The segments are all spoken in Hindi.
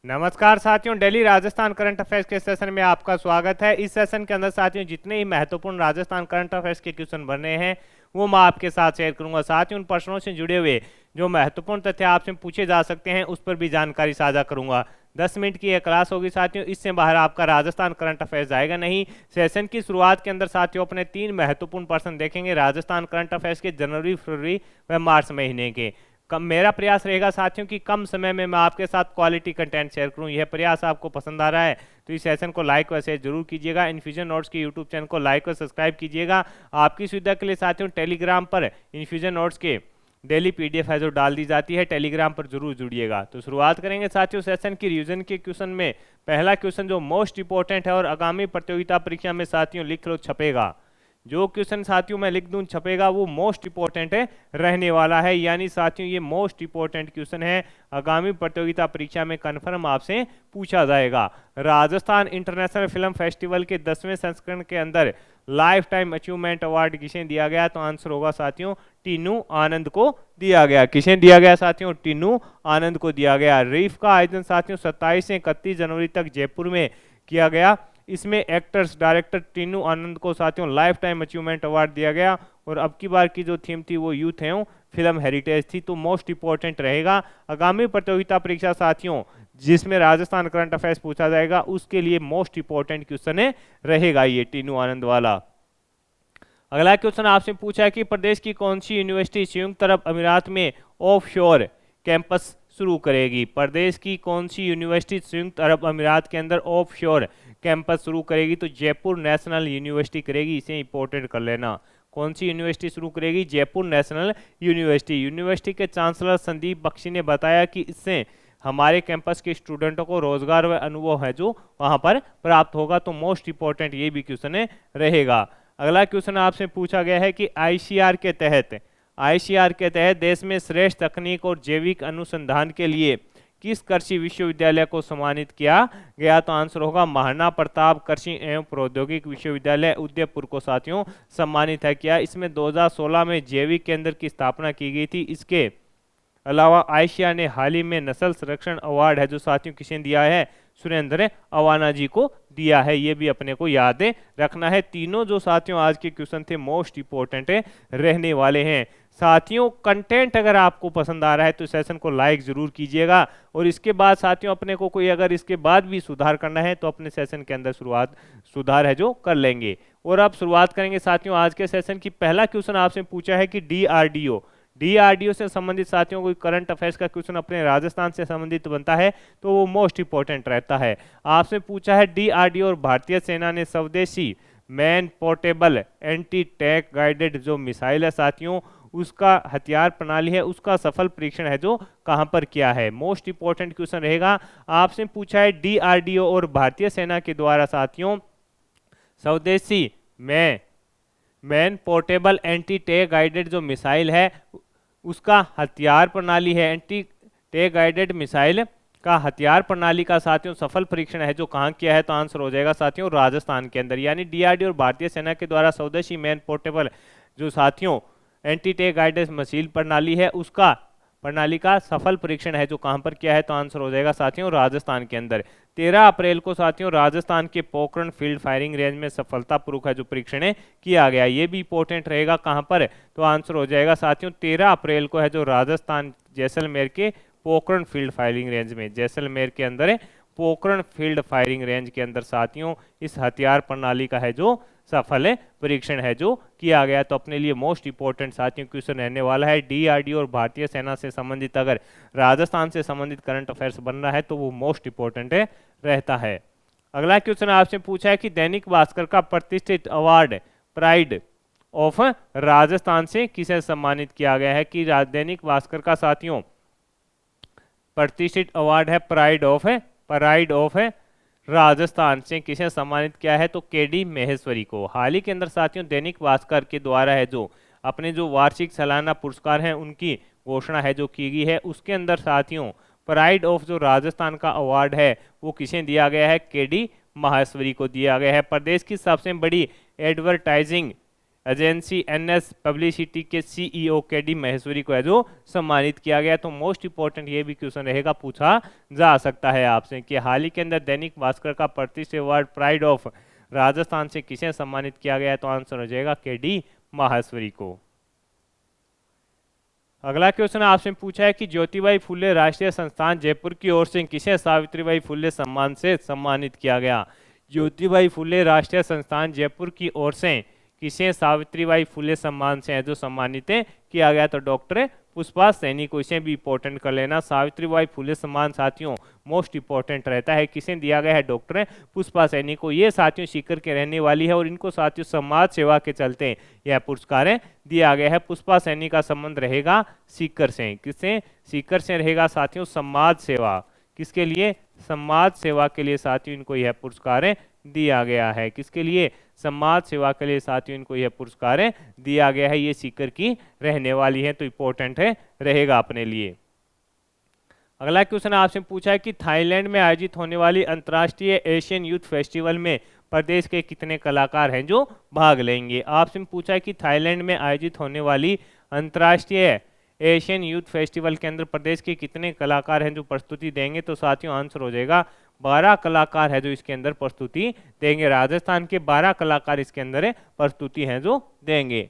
नमस्कार साथियों, दिल्ली राजस्थान करंट अफेयर्स के सेशन में आपका स्वागत है। इस सेशन के अंदर साथियों जितने ही महत्वपूर्ण राजस्थान करंट अफेयर्स के क्वेश्चन बन रहे हैं वो मैं आपके साथ शेयर करूंगा। साथियों उन प्रश्नों से जुड़े हुए जो महत्वपूर्ण तथ्य आपसे पूछे जा सकते हैं उस पर भी जानकारी साझा करूंगा। 10 मिनट की यह क्लास होगी साथियों, इससे बाहर आपका राजस्थान करंट अफेयर्स जाएगा नहीं। सेशन की शुरुआत के अंदर साथियों अपने 3 महत्वपूर्ण प्रश्न देखेंगे राजस्थान करंट अफेयर्स के जनवरी, फरवरी व मार्च महीने के। कम मेरा प्रयास रहेगा साथियों कि कम समय में मैं आपके साथ क्वालिटी कंटेंट शेयर करूं। यह प्रयास आपको पसंद आ रहा है तो इस सेशन को लाइक व शेयर जरूर कीजिएगा। इन्फ्यूजन नोट्स के यूट्यूब चैनल को लाइक व सब्सक्राइब कीजिएगा। आपकी सुविधा के लिए साथियों टेलीग्राम पर इन्फ्यूजन नोट्स के डेली पीडीएफ है जो डाल दी जाती है, टेलीग्राम पर जरूर जुड़िएगा। तो शुरुआत करेंगे साथियों सेशन की रिवीजन के क्वेश्चन में। पहला क्वेश्चन जो मोस्ट इंपॉर्टेंट है और आगामी प्रतियोगिता परीक्षा में साथियों लिख लो छपेगा। जो क्वेश्चन साथियों मैं लिख दूं छपेगा वो मोस्ट इंपॉर्टेंट है रहने वाला है, यानी साथियों ये मोस्ट इंपॉर्टेंट क्वेश्चन है, आगामी प्रतियोगिता परीक्षा में कन्फर्म आपसे पूछा जाएगा। राजस्थान इंटरनेशनल फिल्म फेस्टिवल के 10वें संस्करण के अंदर लाइफ टाइम अचीवमेंट अवार्ड किसे दिया गया? तो आंसर होगा साथियों टीनू आनंद को दिया गया। किसे दिया गया साथियों? टीनू आनंद को दिया गया। रीफ का आयोजन साथियों 27 से 31 जनवरी तक जयपुर में किया गया। इसमें एक्टर्स डायरेक्टर टीनू आनंद को साथियों लाइफ टाइम अचीवमेंट अवार्ड दिया गया। और अब की बार की जो थीम थी वो यूथ एवं फिल्म हेरिटेज थी, तो मोस्ट इंपॉर्टेंट रहेगा। आगामी प्रतियोगिता परीक्षा साथियों जिसमें राजस्थान करंट अफेयर्स पूछा जाएगा उसके लिए मोस्ट इंपॉर्टेंट क्वेश्चन है रहेगा ये टीनू आनंद वाला। अगला क्वेश्चन आपसे पूछा है कि प्रदेश की कौन सी यूनिवर्सिटी संयुक्त अरब अमीरात में ऑफ शोर कैंपस शुरू करेगी? प्रदेश की कौन सी यूनिवर्सिटी संयुक्त अरब अमीरात के अंदर ऑफ शोर कैंपस शुरू करेगी? तो जयपुर नेशनल यूनिवर्सिटी करेगी। इसे इंपॉर्टेंट कर लेना। कौन सी यूनिवर्सिटी शुरू करेगी? Jaipur national university. यूनिवर्सिटी के चांसलर संदीप बख्शी ने बताया कि इससे हमारे कैंपस के स्टूडेंटों को रोजगार व अनुभव है जो वहां पर प्राप्त होगा। तो मोस्ट इंपॉर्टेंट ये भी क्वेश्चन रहेगा। अगला क्वेश्चन आपसे पूछा गया है कि आईसीआर के तहत देश में श्रेष्ठ तकनीक और जैविक अनुसंधान के लिए किस कृषि विश्वविद्यालय को सम्मानित किया गया? तो आंसर होगा महाराणा प्रताप कृषि एवं प्रौद्योगिक विश्वविद्यालय उदयपुर को साथियों सम्मानित है किया। इसमें 2016 में जैविक केंद्र की स्थापना की गई थी। इसके अलावा आयशिया ने हाल ही में नस्ल संरक्षण अवार्ड है जो साथियों किसे दिया है? सुरेंद्र अवाना जी को दिया है। ये भी अपने को याद रखना है। तीनों जो साथियों आज के क्वेश्चन थे मोस्ट इंपॉर्टेंट रहने वाले हैं। साथियों कंटेंट अगर आपको पसंद आ रहा है तो सेशन को लाइक जरूर कीजिएगा। और इसके बाद साथियों अपने को कोई अगर इसके बाद भी सुधार करना है तो अपने सेशन के अंदर सुधार है जो कर लेंगे। और अब शुरुआत करेंगे साथियों आज के सेशन की। पहला क्वेश्चन आपसे पूछा है कि डीआरडीओ से संबंधित साथियों कोई करंट अफेयर्स का क्वेश्चन अपने राजस्थान से संबंधित बनता है तो वो मोस्ट इंपॉर्टेंट रहता है। आपसे पूछा है डीआरडीओ और भारतीय सेना ने स्वदेशी man portable anti tank guided जो मिसाइल है साथियों उसका हथियार प्रणाली है उसका सफल परीक्षण है जो कहां पर किया है? मोस्ट इंपॉर्टेंट क्वेश्चन रहेगा। आपसे पूछा है डीआरडीओ और भारतीय सेना के द्वारा साथियों स्वदेशी man portable anti tank guided जो मिसाइल है उसका हथियार प्रणाली है, एंटी टैंक गाइडेड मिसाइल का हथियार प्रणाली का साथियों सफल परीक्षण है जो कहां किया है? तो आंसर हो जाएगा साथियों राजस्थान के अंदर। यानी डीआरडीओ और भारतीय सेना के द्वारा स्वदेशी मैन पोर्टेबल जो साथियों एंटी टैंक गाइडेड मिसाइल प्रणाली है उसका प्रणाली का सफल परीक्षण है जो कहां पर किया है? तो आंसर हो जाएगा साथियों राजस्थान के अंदर। 13 अप्रैल को साथियों राजस्थान के पोखरण फील्ड फायरिंग रेंज में सफलतापूर्वक है जो परीक्षण किया गया। ये भी इंपॉर्टेंट रहेगा कहां पर? तो आंसर हो जाएगा साथियों 13 अप्रैल को है जो राजस्थान जैसलमेर के पोखरण फील्ड फायरिंग रेंज में, जैसलमेर के अंदर पोखरण फील्ड फायरिंग रेंज के अंदर साथियों इस हथियार प्रणाली का है जो सफल परीक्षण है जो किया गया। तो अपने लिए मोस्ट इंपॉर्टेंट साथियों क्वेश्चन रहने वाला है। डीआरडीओ और भारतीय सेना से संबंधित अगर राजस्थान से संबंधित करंट अफेयर्स बन रहा है तो वो मोस्ट इंपॉर्टेंट रहता है। अगला क्वेश्चन आपसे पूछा है कि दैनिक भास्कर का प्रतिष्ठित अवार्ड प्राइड ऑफ राजस्थान से किसे सम्मानित किया गया है? कि दैनिक भास्कर का साथियों प्रतिष्ठित अवार्ड है प्राइड ऑफ राजस्थान से किसे सम्मानित किया है? तो केडी महेश्वरी को। हाल ही के अंदर साथियों दैनिक भास्कर के द्वारा है जो अपने जो वार्षिक सालाना पुरस्कार हैं उनकी घोषणा है जो की गई है। उसके अंदर साथियों प्राइड ऑफ जो राजस्थान का अवार्ड है वो किसे दिया गया है? केडी महेश्वरी को दिया गया है। प्रदेश की सबसे बड़ी एडवर्टाइजिंग एजेंसी एनएस पब्लिसिटी के सीईओ केडी महेश्वरी को है जो सम्मानित किया गया। तो मोस्ट इंपॉर्टेंट ये भी क्वेश्चन रहेगा, पूछा जा सकता है आपसे कि हाल ही के अंदर दैनिक भास्कर का प्रतिष्ठित अवार्ड प्राइड ऑफ राजस्थान से किसे सम्मानित किया गया। तो आंसर हो जाएगा केडी माहेश्वरी को। अगला क्वेश्चन आपसे पूछा है कि ज्योतिबाई फुले राष्ट्रीय संस्थान जयपुर की ओर से किसे सावित्रीबाई फुले सम्मान से सम्मानित किया गया। ज्योतिबाई फुले राष्ट्रीय संस्थान जयपुर की ओर से किसे सावित्रीबाई फुले सम्मान से है जो सम्मानित किया गया। तो डॉक्टर पुष्पा सैनी को, इसे भी इंपॉर्टेंट कर लेना। सावित्रीबाई फुले सम्मान साथियों मोस्ट इंपॉर्टेंट रहता है, किसे दिया गया है, डॉक्टर पुष्पा सैनी को। ये साथियों सीकर के रहने वाली है और इनको साथियों समाज सेवा के चलते यह पुरस्कार दिया गया है। पुष्पा सैनी का संबंध रहेगा सीकर से, किससे, सीकर से रहेगा साथियों समाज सेवा, किसके लिए, समाज सेवा के लिए साथियों इनको यह पुरस्कार दिया गया है। किसके लिए, समाज सेवा के लिए साथियों इनको यह पुरस्कार दिया गया है। ये सीकर की रहने वाली है, तो इंपॉर्टेंट है रहेगा अपने लिए। अगला क्वेश्चन आपसे पूछा है कि थाईलैंड में आयोजित होने वाली अंतर्राष्ट्रीय एशियन यूथ फेस्टिवल में प्रदेश के कितने कलाकार हैं जो भाग लेंगे। आपसे पूछा है कि थाईलैंड में आयोजित होने वाली अंतर्राष्ट्रीय एशियन यूथ फेस्टिवल के अंदर प्रदेश के कितने कलाकार हैं जो प्रस्तुति देंगे। तो साथियों आंसर हो जाएगा 12 कलाकार है जो इसके अंदर प्रस्तुति देंगे। राजस्थान के 12 कलाकार इसके अंदर प्रस्तुति हैं जो देंगे।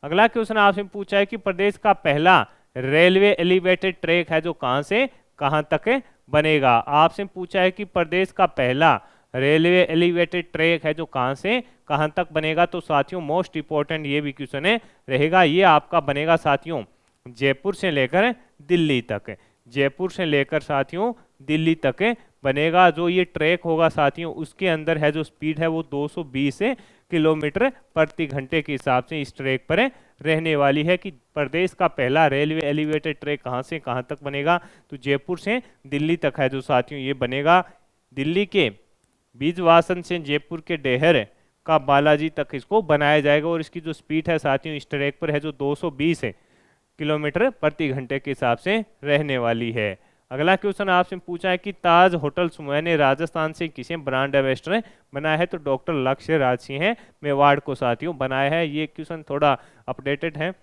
अगला क्वेश्चन आपसे पूछा है कि प्रदेश का पहला रेलवे एलिवेटेड ट्रैक है जो कहां से कहां तक बनेगा। आपसे पूछा है कि प्रदेश का पहला रेलवे एलिवेटेड ट्रैक है जो कहां से कहां तक बनेगा। तो साथियों मोस्ट इंपॉर्टेंट ये भी क्वेश्चन रहेगा, ये आपका बनेगा साथियों जयपुर से लेकर दिल्ली तक, जयपुर से लेकर साथियों दिल्ली तक बनेगा। जो ये ट्रैक होगा साथियों उसके अंदर है जो स्पीड है वो 220 किलोमीटर प्रति घंटे के हिसाब से इस ट्रैक पर रहने वाली है। कि प्रदेश का पहला रेलवे एलिवेटेड ट्रैक कहां से कहां तक बनेगा। तो जयपुर से दिल्ली तक है जो साथियों ये बनेगा। दिल्ली के बीजवासन से जयपुर के डेहर का बालाजी तक इसको बनाया जाएगा और इसकी जो स्पीड है साथियों इस ट्रैक पर है जो 220 किलोमीटर प्रति घंटे के हिसाब से रहने वाली है। अगला क्वेश्चन आपसे पूछा है कि ताज होटल समूह ने राजस्थान से किसे ब्रांड एम्बेसडर बनाया है। तो डॉक्टर लक्ष्य राज सिंह मेवाड़ को साथियों बनाया है। ये क्वेश्चन थोड़ा अपडेटेड है,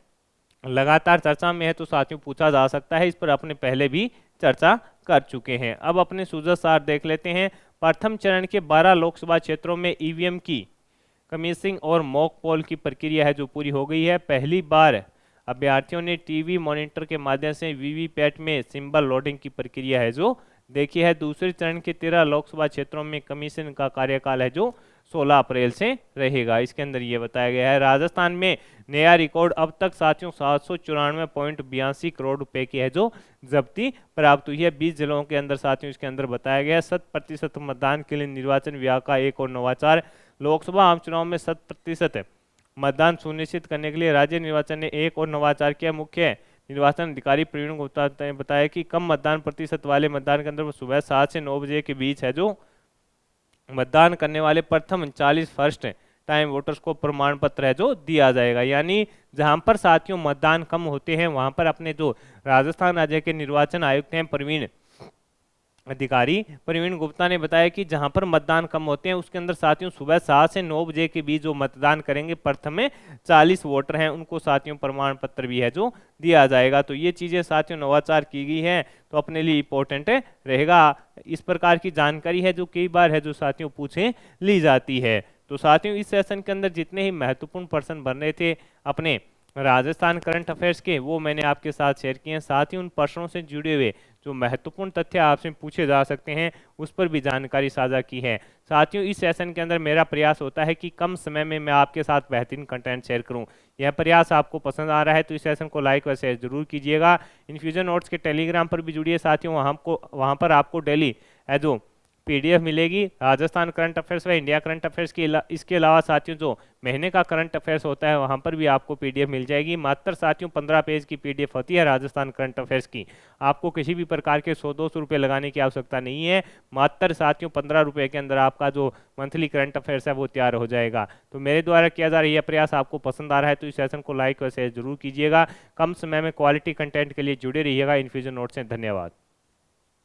लगातार चर्चा में है, तो साथियों पूछा जा सकता है। इस पर अपने पहले भी चर्चा कर चुके हैं। अब अपने सुझाव सार देख लेते हैं। प्रथम चरण के 12 लोकसभा क्षेत्रों में ईवीएम की कमीशनिंग और मॉक पोल की प्रक्रिया है जो पूरी हो गई है। पहली बार अभ्यर्थियों ने टीवी मॉनिटर के माध्यम से वीवीपैट में सिंबल लोडिंग की प्रक्रिया है जो देखी है। दूसरे चरण के 13 लोकसभा क्षेत्रों में कमीशन का कार्यकाल है जो 16 अप्रैल से रहेगा। इसके अंदर ये बताया गया है। राजस्थान में नया रिकॉर्ड अब तक साथियों 794.82 करोड़ रुपए की है जो जब्ती प्राप्त हुई है 20 जिलों के अंदर साथियों। इसके अंदर बताया गया 100% मतदान के लिए निर्वाचन विभाग का एक और नवाचार। लोकसभा आम चुनाव में 100% मतदान सुनिश्चित करने के लिए राज्य निर्वाचन ने एक और नवाचार किया। मुख्य निर्वाचन अधिकारी प्रवीण गुप्ता ने बताया कि कम मतदान प्रतिशत वाले मतदान केंद्र पर सुबह 7 से 9 बजे के बीच है जो मतदान करने वाले प्रथम 40 फर्स्ट टाइम वोटर्स को प्रमाण पत्र है जो दिया जाएगा। यानी जहां पर साथियों मतदान कम होते हैं वहां पर अपने जो राजस्थान राज्य के निर्वाचन आयुक्त हैं प्रवीण गुप्ता ने बताया कि जहां पर मतदान कम होते हैं उसके अंदर साथियों सुबह 7 से 9 बजे के बीच जो मतदान करेंगे प्रथम में 40 वोटर हैं उनको साथियों प्रमाण पत्र भी है जो दिया जाएगा। तो ये चीजें साथियों नवाचार की गई है तो अपने लिए इंपॉर्टेंट रहेगा। इस प्रकार की जानकारी है जो कई बार है जो साथियों पूछे ली जाती है। तो साथियों इस सेशन के अंदर जितने ही महत्वपूर्ण प्रश्न बन रहे थे अपने राजस्थान करंट अफेयर्स के वो मैंने आपके साथ शेयर किए हैं। साथ ही उन प्रश्नों से जुड़े हुए जो महत्वपूर्ण तथ्य आपसे पूछे जा सकते हैं उस पर भी जानकारी साझा की है। साथियों इस सेशन के अंदर मेरा प्रयास होता है कि कम समय में मैं आपके साथ बेहतरीन कंटेंट शेयर करूं। यह प्रयास आपको पसंद आ रहा है तो इस सेशन को लाइक व शेयर जरूर कीजिएगा। इन्फ्यूजन नोट्स के टेलीग्राम पर भी जुड़िए साथियों, वहाँ पर आपको डेली जो पीडीएफ मिलेगी राजस्थान करंट अफेयर्स व इंडिया करंट अफेयर्स की। इसके अलावा साथियों जो महीने का करंट अफेयर्स होता है वहां पर भी आपको पीडीएफ मिल जाएगी। मात्र साथियों 15 पेज की पीडीएफ होती है राजस्थान करंट अफेयर्स की। आपको किसी भी प्रकार के 100-200 रुपये लगाने की आवश्यकता नहीं है। मात्र साथियों 15 रुपये के अंदर आपका जो मंथली करंट अफेयर्स है वो तैयार हो जाएगा। तो मेरे द्वारा किया जा रहा है यह प्रयास आपको पसंद आ रहा है तो इस सेशन को लाइक व शेयर जरूर कीजिएगा। कम समय में क्वालिटी कंटेंट के लिए जुड़े रहिएगा इन्फ्यूजन नोट से। धन्यवाद।